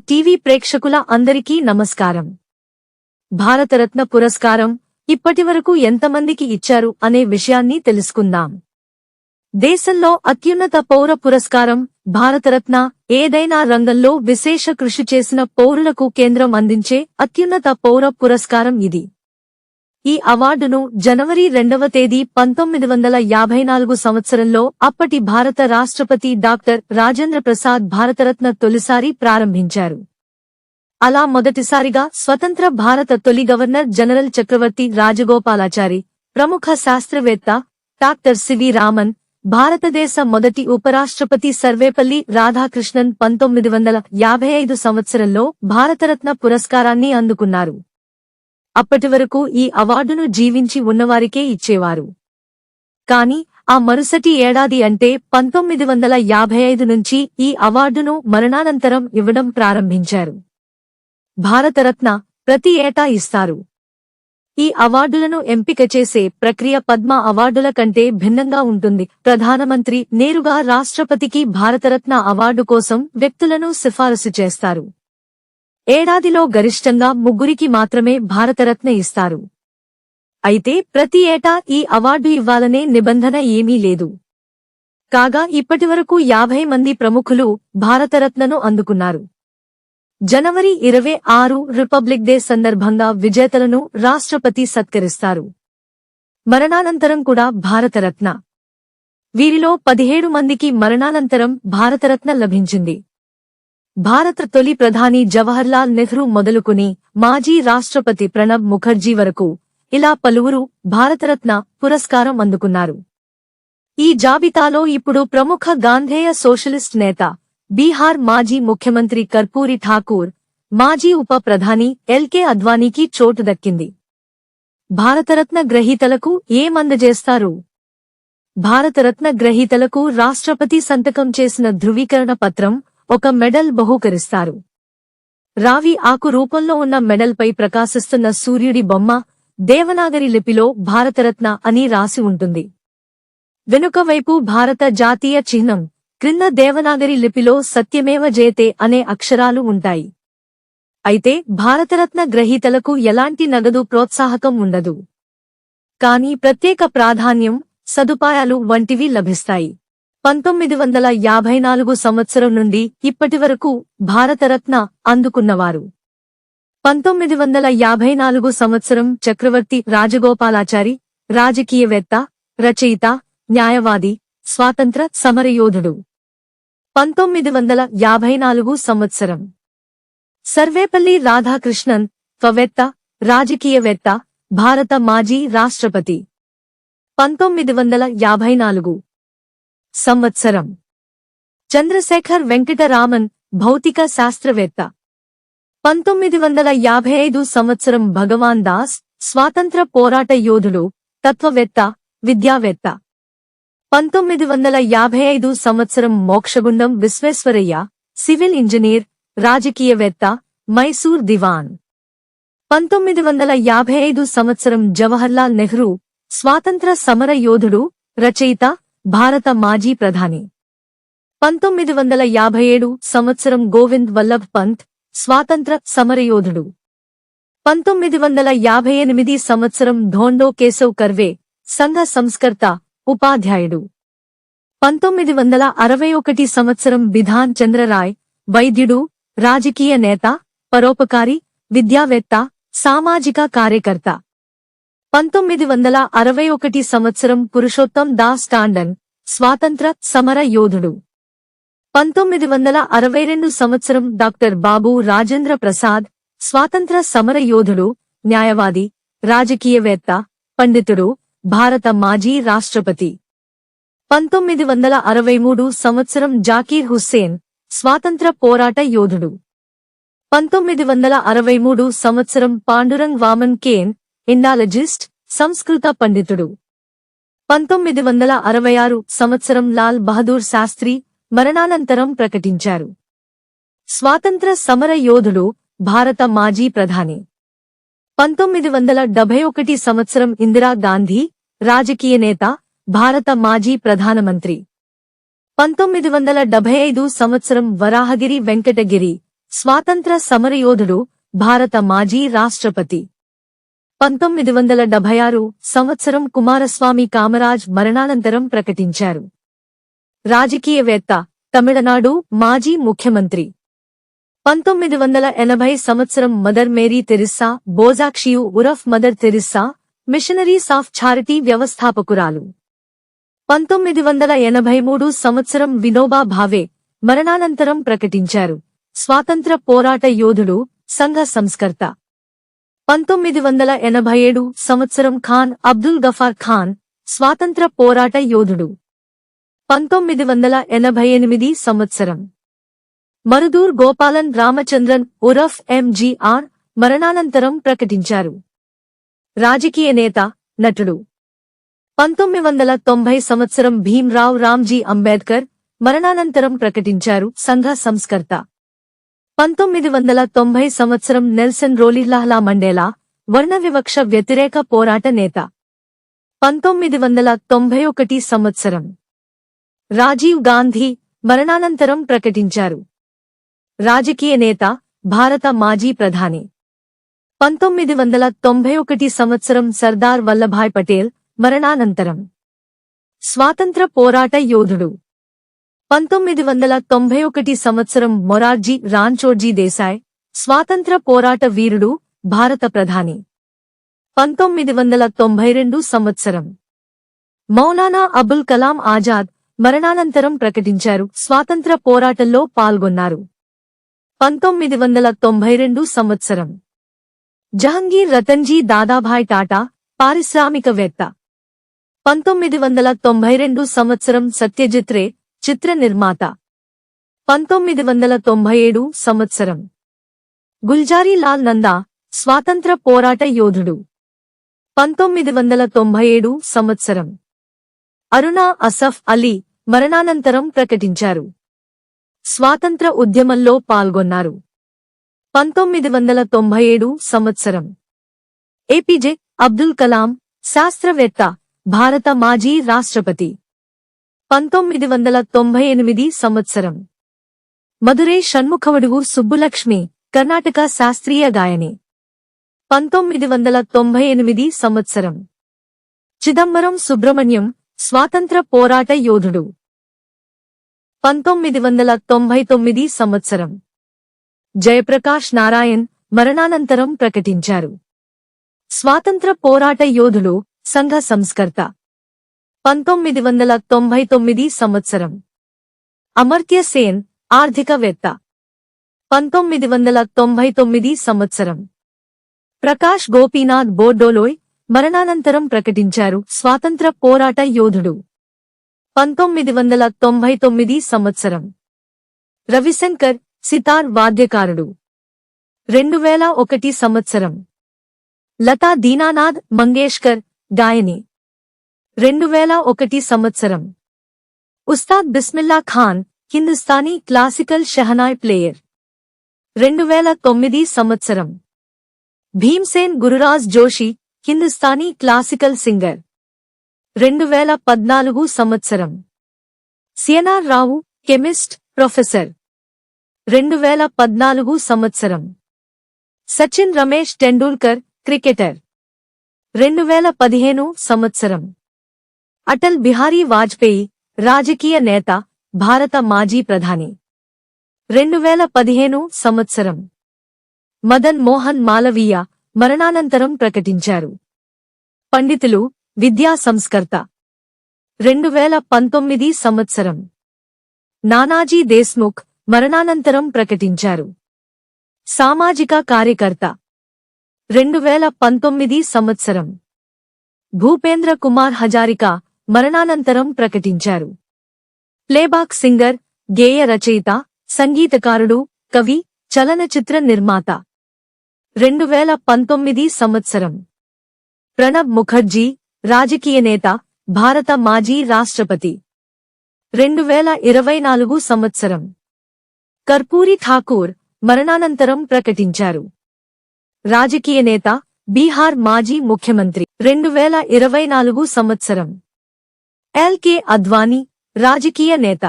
TV ప్రేక్షకుల అందరికీ నమస్కారం. భారతరత్న పురస్కారం ఇప్పటివరకు ఎంతమందికి ఇచ్చారు అనే విషయాన్ని తెలుసుకుందాం. దేశంలో అత్యున్నత పౌర పురస్కారం భారతరత్న. ఏదైనా రంగంలో విశేష కృషి చేసిన పౌరులకు కేంద్రం అందించే అత్యున్నత పౌర పురస్కారం ఇది. ఈ అవార్డును జనవరి 2వ తేదీ 1954 సంవత్సరంలో అప్పటి భారత రాష్ట్రపతి డాక్టర్ రాజేంద్ర ప్రసాద్ భారతరత్న తొలిసారి ప్రారంభించారు. అలా మొదటిసారిగా స్వతంత్ర భారత తొలి గవర్నర్ జనరల్ చక్రవర్తి రాజగోపాలాచారి, ప్రముఖ శాస్త్రవేత్త డాక్టర్ సివి రామన్, భారతదేశ మొదటి ఉపరాష్ట్రపతి సర్వేపల్లి రాధాకృష్ణన్ 1955 సంవత్సరంలో భారతరత్న పురస్కారాన్ని అందుకున్నారు. అప్పటివరకు ఈ అవార్డును జీవించి ఉన్నవారికే ఇచ్చేవారు. కాని ఆ మరుసటి ఏడాది అంటే 1955 నుంచి ఈ అవార్డును మరణానంతరం ఇవ్వడం ప్రారంభించారు. భారతరత్న ప్రతి ఏటా ఇస్తారు. ఈ అవార్డులను ఎంపిక చేసే ప్రక్రియ పద్మ అవార్డుల కంటే భిన్నంగా ఉంటుంది. ప్రధానమంత్రి నేరుగా రాష్ట్రపతికి భారతరత్న అవార్డు కోసం వ్యక్తులను సిఫారసు చేస్తారు. ఏడాదిలో గరిష్టంగా 3కి మాత్రమే భారతరత్న ఇస్తారు. అయితే ప్రతి ఏటా ఈ అవార్డు ఇవ్వాలనే నిబంధన ఏమీ లేదు. కాగా ఇప్పటివరకు 50 మంది ప్రముఖులు భారతరత్నను అందుకున్నారు. జనవరి 26 రిపబ్లిక్ డే సందర్భంగా విజేతలను రాష్ట్రపతి సత్కరిస్తారు. మరణానంతరం కూడా భారతరత్న. వీరిలో 17 మందికి మరణానంతరం భారతరత్న లభించింది. భారత తొలి ప్రధాని జవహర్లాల్ నెహ్రూ మొదలుకుని మాజీ రాష్ట్రపతి ప్రణబ్ ముఖర్జీ వరకు ఇలా పలువురు భారతరత్న పురస్కారం అందుకున్నారు. ఈ జాబితాలో ఇప్పుడు ప్రముఖ గాంధేయ సోషలిస్ట్ నేత, బీహార్ మాజీ ముఖ్యమంత్రి కర్పూరి ఠాకూర్, మాజీ ఉప ప్రధాని ఎల్కే అద్వానీకి చోటు దక్కింది. భారతరత్న గ్రహీతలకు ఏమందజేస్తారు? భారతరత్న గ్రహీతలకు రాష్ట్రపతి సంతకం చేసిన ధృవీకరణ పత్రం, ఒక మెడల్ బహూకరిస్తారు. రావి ఆకు రూపంలో ఉన్న మెడల్పై ప్రకాశిస్తున్న సూర్యుడి బొమ్మ దేవనాగరి లిపిలో భారతరత్న అని రాసి ఉంటుంది. వెనుక వైపు భారత జాతీయ చిహ్నం, క్రింద దేవనాగరి లిపిలో సత్యమేవ జయతే అనే అక్షరాలు ఉంటాయి. అయితే భారతరత్న గ్రహీతలకు ఎలాంటి నగదు ప్రోత్సాహకం ఉండదు. కానీ ప్రత్యేక ప్రాధాన్యం, సదుపాయాలు వంటివి లభిస్తాయి. 1954 సంవత్సరం నుండి ఇప్పటివరకు భారతరత్న అందుకున్నవారు: 1954 సంవత్సరం చక్రవర్తి రాజగోపాలాచారి, రాజకీయవేత్త, రచయిత, న్యాయవాది, స్వాతంత్ర సమరయోధుడు. 1954 సంవత్సరం సర్వేపల్లి రాధాకృష్ణన్, వేత్త, రాజకీయవేత్త, భారత మాజీ రాష్ట్రపతి. 1954 సంవత్సరం చంద్రశేఖర్ వెంకటరామన్, భౌతిక శాస్త్రవేత్త. 1955 సంవత్సరం భగవాన్ దాస్, స్వాతంత్ర పోరాట యోధుడు, తత్వవేత్త, విద్యావేత్త. 1955 సంవత్సరం మోక్షగుండం విశ్వేశ్వరయ్య, సివిల్ ఇంజనీర్, రాజకీయవేత్త, మైసూర్ దివాన్. 1955 సంవత్సరం జవహర్లాల్ నెహ్రూ, స్వాతంత్ర సమర యోధుడు, రచయిత, భారత మాజీ ప్రధాని. 1957 సంవత్సరం గోవింద్ వల్లభ్ పంత్, స్వాతంత్ర సమరయోధుడు. 1958 సంవత్సరం ధోండో కేశవ్ కర్వే, సంఘ సంస్కర్త, ఉపాధ్యాయుడు. 1961 సంవత్సరం బిధాన్ చంద్రరాయ్, వైద్యుడు, రాజకీయ నేత, పరోపకారి, విద్యావేత్త, సామాజిక కార్యకర్త. 1961 సంవత్సరం పురుషోత్తం దాస్ టాండన్, స్వాతంత్ర సమర యోధుడు. 1962 సంవత్సరం డాక్టర్ బాబు రాజేంద్ర ప్రసాద్, స్వాతంత్ర సమర యోధుడు, న్యాయవాది, రాజకీయవేత్త, పండితుడు, భారత మాజీ రాష్ట్రపతి. 1963 సంవత్సరం జాకీర్ హుస్సేన్, స్వాతంత్ర పోరాట యోధుడు. 1963 సంవత్సరం పాండురంగ్ వామన్ కేన్, ఇండాలజిస్ట్, సంస్కృత పండితుడు. 1966 సంవత్సరం లాల్ బహదూర్ శాస్త్రి, మరణానంతరం ప్రకటించారు. స్వాతంత్ర సమర యోధుడు, భారత మాజీ ప్రధాని. 1971 సంవత్సరం ఇందిరా గాంధీ, రాజకీయ నేత, భారత మాజీ ప్రధానమంత్రి. 1975 సంవత్సరం వరాహగిరి వెంకటగిరి, స్వాతంత్ర సమరయోధుడు, భారత మాజీ రాష్ట్రపతి. 1976 సంవత్సరం కుమారస్వామి కామరాజ్ మరణానంతరం ప్రకటించారు. రాజకీయవేత్త, తమిళనాడు మాజీ ముఖ్యమంత్రి. 1980 సంవత్సరం మదర్ మేరీ తెరిస్సా బోజాక్షియు ఉరఫ్ mother Teresa, missionaries of charity వ్యవస్థాపకురాలు. 1983 సంవత్సరం వినోబా భావే మరణానంతరం ప్రకటించారు. స్వాతంత్ర పోరాట యోధుడు, సంఘ సంస్కర్త. 1987 సంవత్సరం ఖాన్ అబ్దుల్ గఫార్ ఖాన్, స్వాతంత్ర పోరాట యోధుడు. 1988 సంవత్సరం మరుదూర్ గోపాలన్ రామచంద్రన్ ఉరఫ్ ఎంజీఆర్ మరణానంతరం ప్రకటించారు. రాజకీయ నేత, నటుడు. 1990 సంవత్సరం భీమ్రావ్ రామ్జీ అంబేద్కర్ మరణానంతరం ప్రకటించారు. సంఘ సంస్కర్త. 1990 సంవత్సరం నెల్సన్ రోలిల్లాహ్లా మండేలా, వర్ణ వివక్ష వ్యతిరేక పోరాట నేత. 1991 సంవత్సరం రాజీవ్ గాంధీ మరణానంతరం ప్రకటించారు. రాజకీయ నేత, భారత మాజీ ప్రధాని. 1991 సంవత్సరం సర్దార్ వల్లభాయ్ పటేల్ మరణానంతరం. స్వాతంత్ర పోరాట యోధుడు. 1991 సంవత్సరం మొరార్జీ రాంచోడ్జీ దేశాయ్, స్వాతంత్ర పోరాట వీరుడు, భారత ప్రధాని. 1992 సంవత్సరం మౌలానా అబుల్ కలాం ఆజాద్ మరణానంతరం ప్రకటించారు. స్వాతంత్ర పోరాటంలో పాల్గొన్నారు. 1992 సంవత్సరం జహంగీర్ రతన్జీ దాదాభాయ్ టాటా, పారిశ్రామికవేత్త. 1992 సంవత్సరం సత్యజిత్ రే, చిత్ర నిర్మాత. 1997 సంవత్సరం గుల్జారీ లాల్ నందా, స్వాతంత్ర పోరాట యోధుడు. 1997 సంవత్సరం అరుణా అసఫ్ అలీ మరణానంతరం ప్రకటించారు. స్వాతంత్ర ఉద్యమంలో పాల్గొన్నారు. 1997 సంవత్సరం ఏపీజే అబ్దుల్ కలాం, శాస్త్రవేత్త, భారత మాజీ రాష్ట్రపతి. 1998 సంవత్సరం మధురై షణ్ముఖవడుగు సుబ్బులక్ష్మి, కర్ణాటక శాస్త్రీయ గాయని. 1998 సంవత్సరం చిదంబరం సుబ్రహ్మణ్యం, స్వాతంత్ర పోరాట యోధుడు. 1999 సంవత్సరం జయప్రకాష్ నారాయణ్ మరణానంతరం ప్రకటించారు. స్వాతంత్ర పోరాట యోధుడు, సంఘ సంస్కర్త. 1999 సంవత్సరం అమర్త్య సేన్, ఆర్థికవేత్త. 1999 సంవత్సరం ప్రకాష్ గోపీనాథ్ బోర్డోలోయ్ మరణానంతరం ప్రకటించారు. స్వాతంత్ర పోరాట యోధుడు. 1999 సంవత్సరం రవిశంకర్, సితార్ వాద్యకారుడు. 2001 సంవత్సరం లతా దీనానాథ్ మంగేష్కర్, గాయని. 2001 సంవత్సరం ఉస్తాద్ బిస్మిల్లా ఖాన్, హిందుస్థానీ క్లాసికల్ షెహనాయ్ ప్లేయర్. 2009 సంవత్సరం భీమ్సేన్ గురురాజ్ జోషి, హిందుస్థానీ క్లాసికల్ సింగర్. 2014 సంవత్సరం సిఎన్ఆర్ రావు, కెమిస్ట్, ప్రొఫెసర్. 2014 సంవత్సరం సచిన్ రమేష్ టెండూల్కర్, క్రికెటర్. 2015 సంవత్సరం అటల్ బిహారీ వాజ్పేయి, రాజకీయ నేత, భారత మాజీ ప్రధాని. 2015 సంవత్సరం మదన్ మోహన్ మాలవీయ మరణానంతరం ప్రకటించారు. పండితులు, విద్యా సంస్కర్త. 2019 సంవత్సరం నానాజీ దేశ్ముఖ్ మరణానంతరం ప్రకటించారు. సామాజిక కార్యకర్త. 2019 సంవత్సరం భూపేంద్ర కుమార్ హజారికా మరణానంతరం ప్రకటించారు. ప్లేబాక్ సింగర్, గేయ రచయిత, సంగీతకారుడు, కవి, చలనచిత్ర నిర్మాత. 2019 సంవత్సరం ప్రణబ్ ముఖర్జీ, రాజకీయ నేత, భారత మాజీ రాష్ట్రపతి. 2024 సంవత్సరం కర్పూరి ఠాకూర్ మరణానంతరం ప్రకటించారు. రాజకీయ నేత, బీహార్ మాజీ ముఖ్యమంత్రి. 2024 సంవత్సరం ఎల్కే అద్వానీ, రాజకీయ నేత.